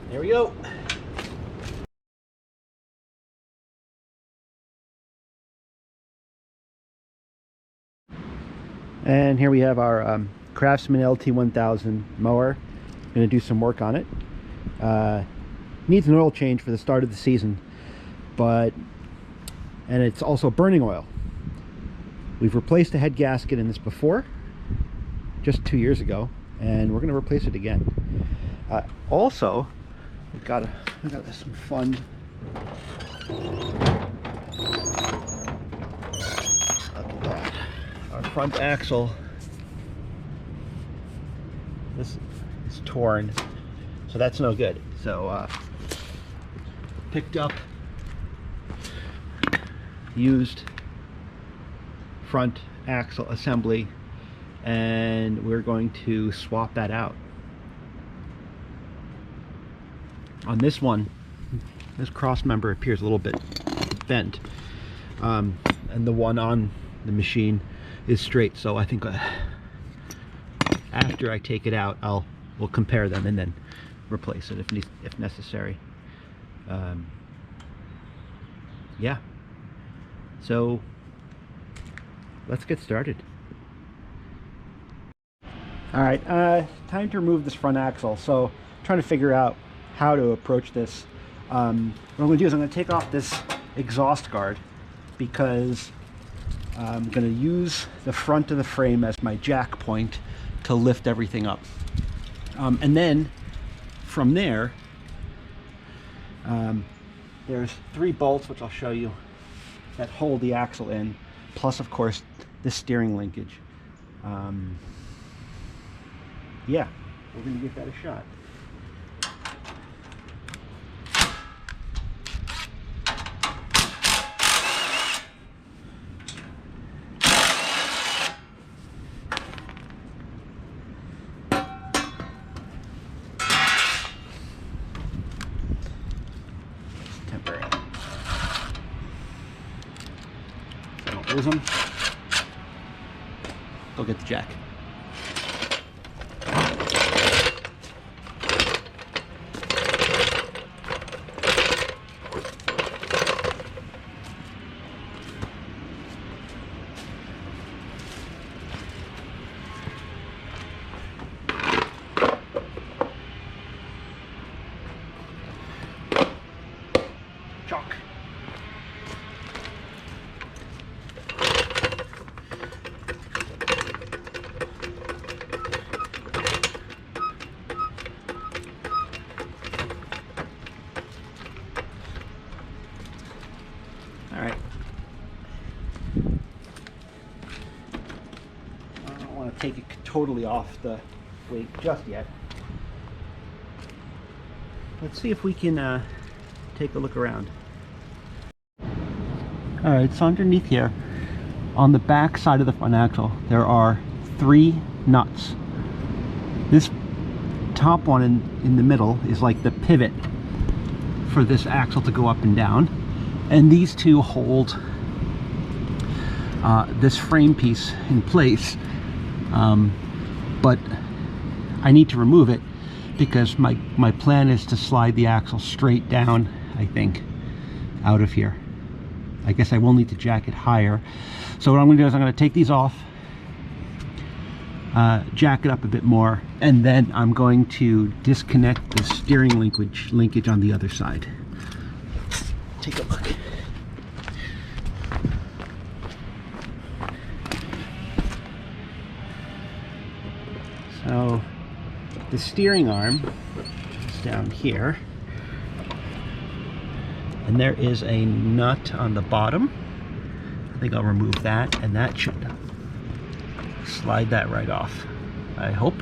There we go. And here we have our Craftsman LT1000 mower. Going to do some work on it. Needs an oil change for the start of the season, and it's also burning oil. We've replaced the head gasket in this before, just 2 years ago, and we're going to replace it again. Also, we've got some fun. Look at that. Our front axle. This is torn, so that's no good. So picked up used front axle assembly, and we're going to swap that out. On this one, this cross member appears a little bit bent, and the one on the machine is straight. So I think after I take it out, we'll compare them and then replace it if necessary. Yeah, so let's get started. All right, time to remove this front axle. So I'm trying to figure out how to approach this. What I'm going to do is I'm going to take off this exhaust guard, because I'm going to use the front of the frame as my jack point to lift everything up. And then from there, there's 3 bolts, which I'll show you, that hold the axle in, plus of course the steering linkage. Yeah, we're going to give that a shot. Lose them. Go get the jack. Chalk. Take it totally off the weight just yet. Let's see if we can take a look around. All right, so underneath here, on the back side of the front axle, there are 3 nuts. This top one in the middle is like the pivot for this axle to go up and down, and these 2 hold this frame piece in place. But I need to remove it because my plan is to slide the axle straight down, I think, out of here. I guess I will need to jack it higher. So what I'm going to do is I'm going to take these off, jack it up a bit more, and then I'm going to disconnect the steering linkage on the other side. Take a look. So the steering arm is down here, and there is a nut on the bottom. I think I'll remove that, and that should slide that right off, I hope.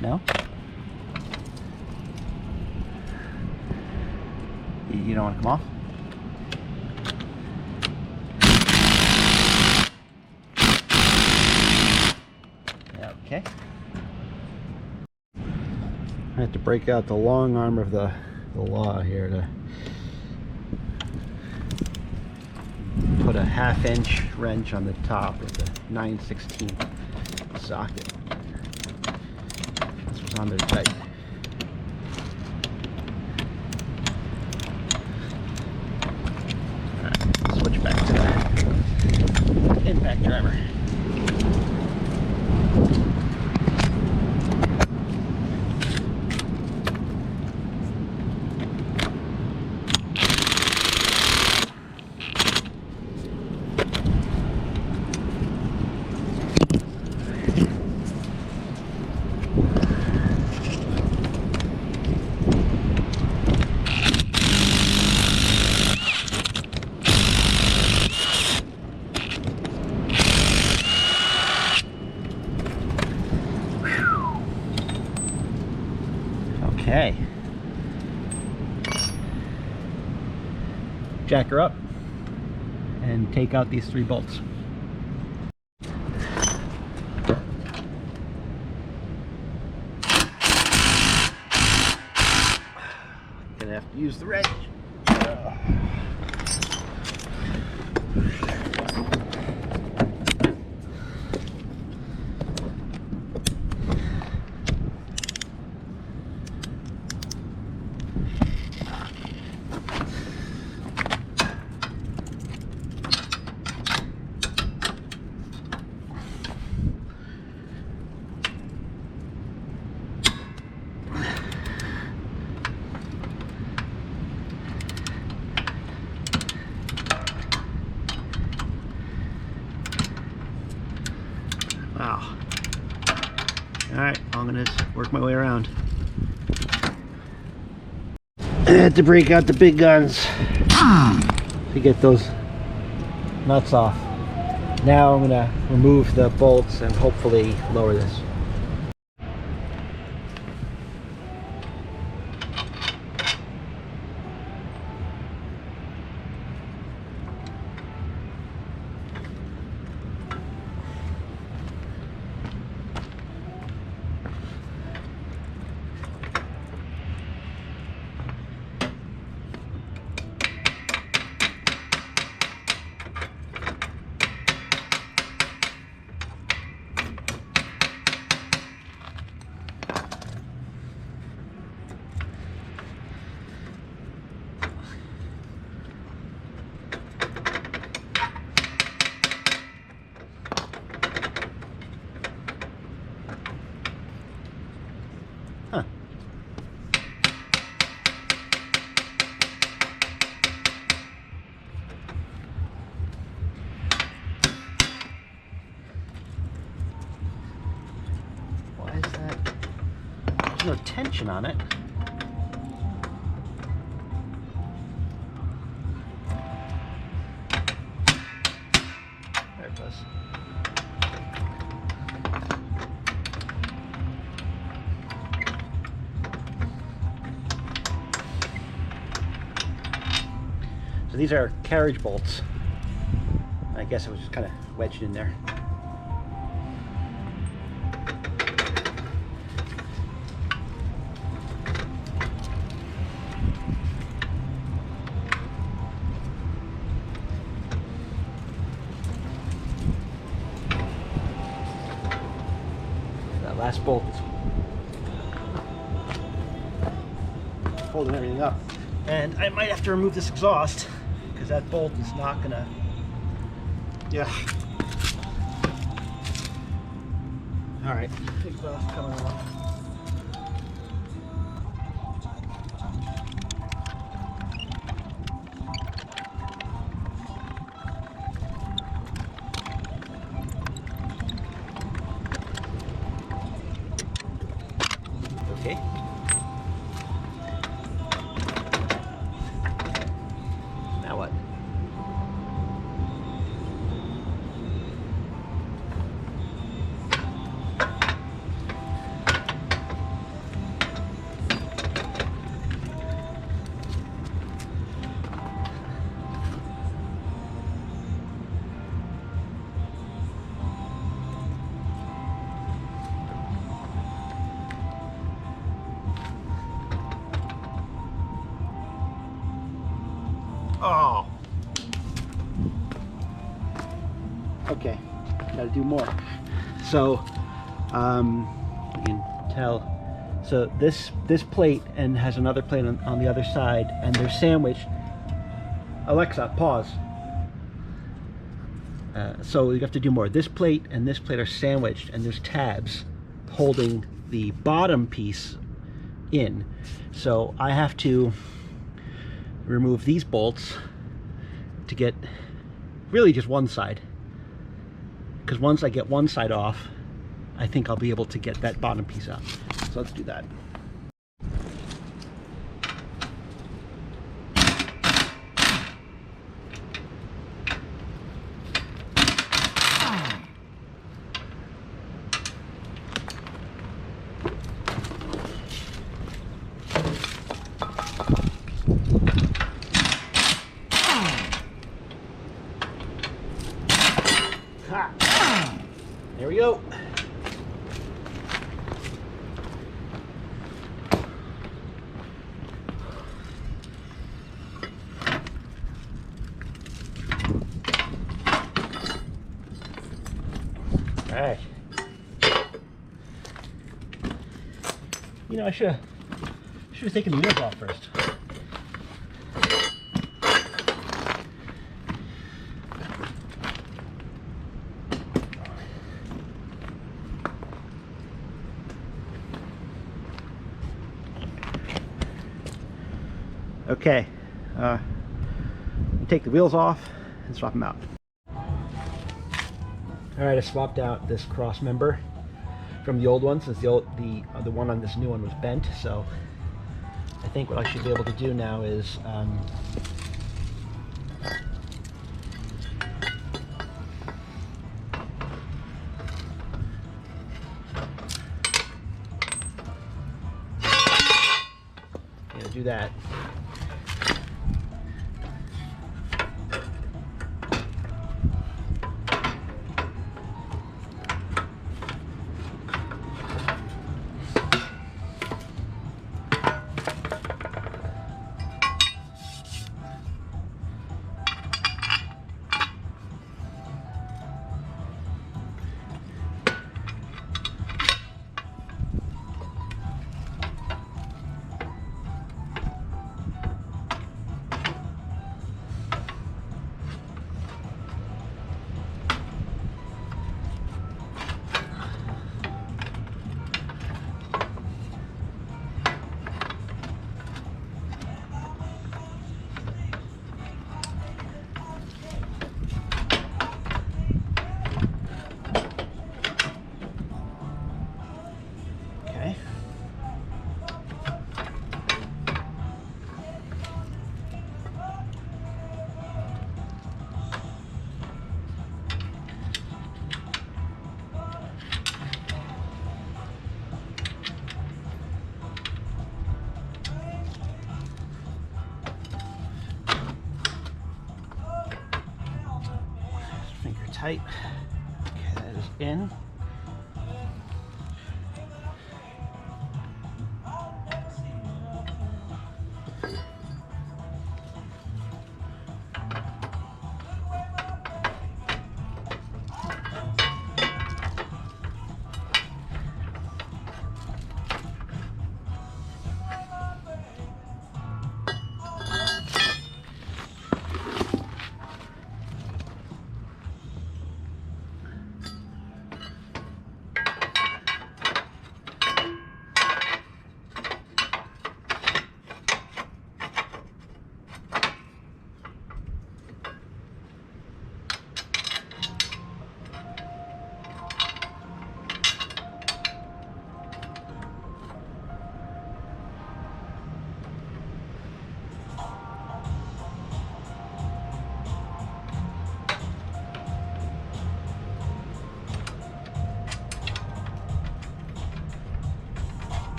No? You don't want to come off? Okay. I have to break out the long arm of the law here to put a 1/2-inch wrench on the top of the 9/16 socket. This was on there tight. Alright, switch back to the impact driver. Okay. Jack her up and take out these 3 bolts. Gonna have to use the wrench. Wow. Alright, I'm gonna work my way around. I had to break out the big guns to get those nuts off. Now I'm gonna remove the bolts and hopefully lower this. Huh. Why is that? There's no tension on it. There it goes. So these are carriage bolts. I guess it was just kind of wedged in there. That last bolt is holding everything up. And I might have to remove this exhaust because that bolt is not gonna, yeah. All right, exhaust coming off. Okay. Now what? Okay, gotta do more. So you can tell. So this plate and has another plate on the other side, and they're sandwiched. Alexa, pause. So you have to do more. This plate and this plate are sandwiched, and there's tabs holding the bottom piece in. So I have to remove these bolts to get really just one side, because once I get one side off, I think I'll be able to get that bottom piece out. So let's do that. There we go. All right. You know, I should have taken the wheels off first. Okay, take the wheels off and swap them out. All right, I swapped out this cross member from the old one, since the one on this new one was bent. So I think what I should be able to do now is do that. Tight. Okay, that is in.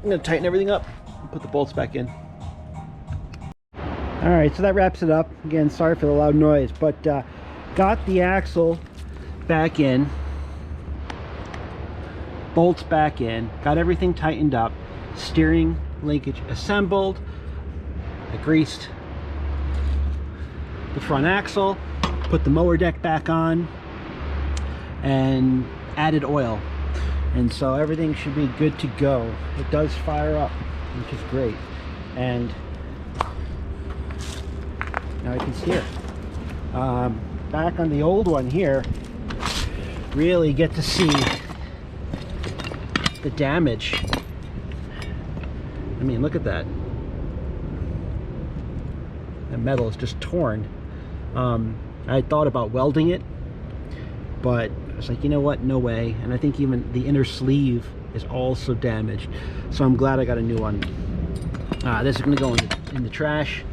I'm going to tighten everything up and put the bolts back in. Alright, so that wraps it up. Again, sorry for the loud noise, but got the axle back in, bolts back in, got everything tightened up, steering linkage assembled, I greased the front axle, put the mower deck back on, and added oil. And so everything should be good to go. It does fire up, which is great. And now you can steer. Back on the old one here, really get to see the damage. I mean, look at that. The metal is just torn. I thought about welding it, but I was like, you know what, no way. And I think even the inner sleeve is also damaged, so I'm glad I got a new one. This is going to go in the trash,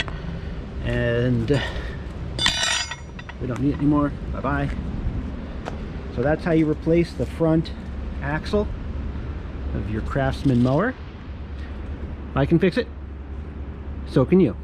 and we don't need it anymore. Bye-bye. So that's how you replace the front axle of your Craftsman mower. I can fix it, so can you.